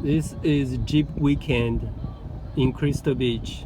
This is Jeep Weekend in Crystal Beach.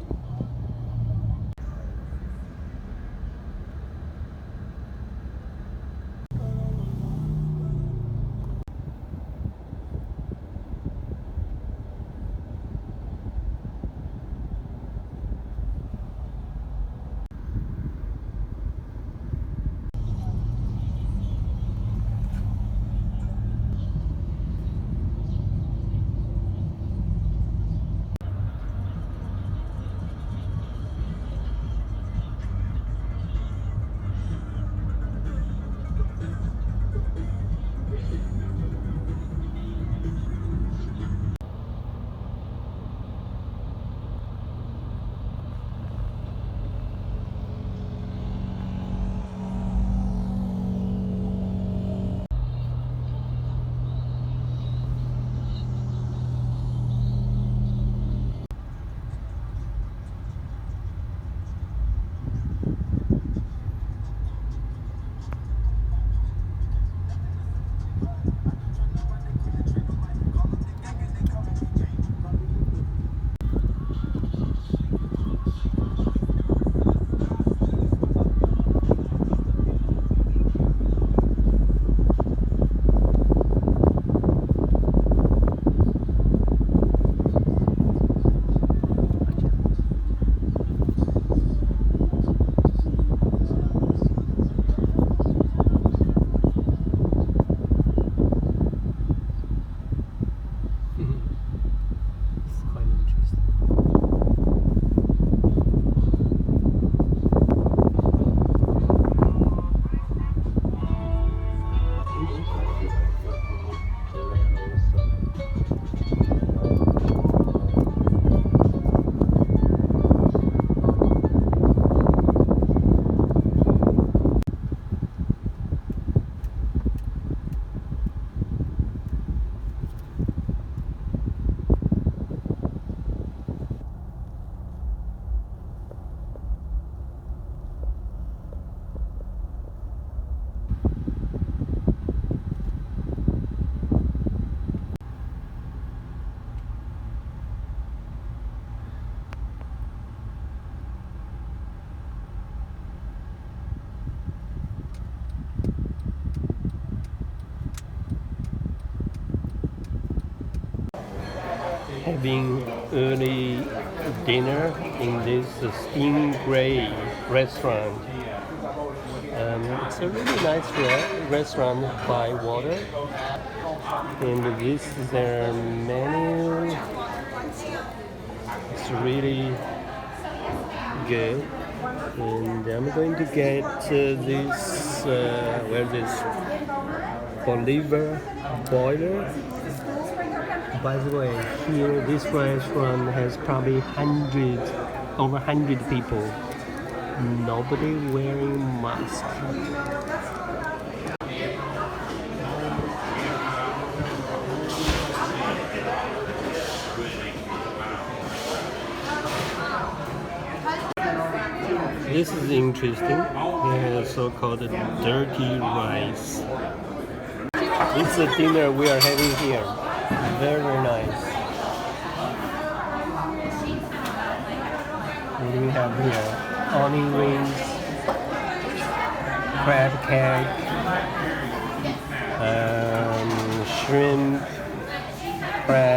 Having early dinner in this Stingray restaurant. It's a really nice restaurant by water, and this is their menu. It's really good, and I'm going to get this Bolivar boiler. By the way, here this restaurant has probably over 100 people. Nobody wearing mask. This is interesting. They have so-called dirty rice. It's a dinner we are having here. Very, very nice. What do we have here? Onion rings, crab cake, shrimp, crab.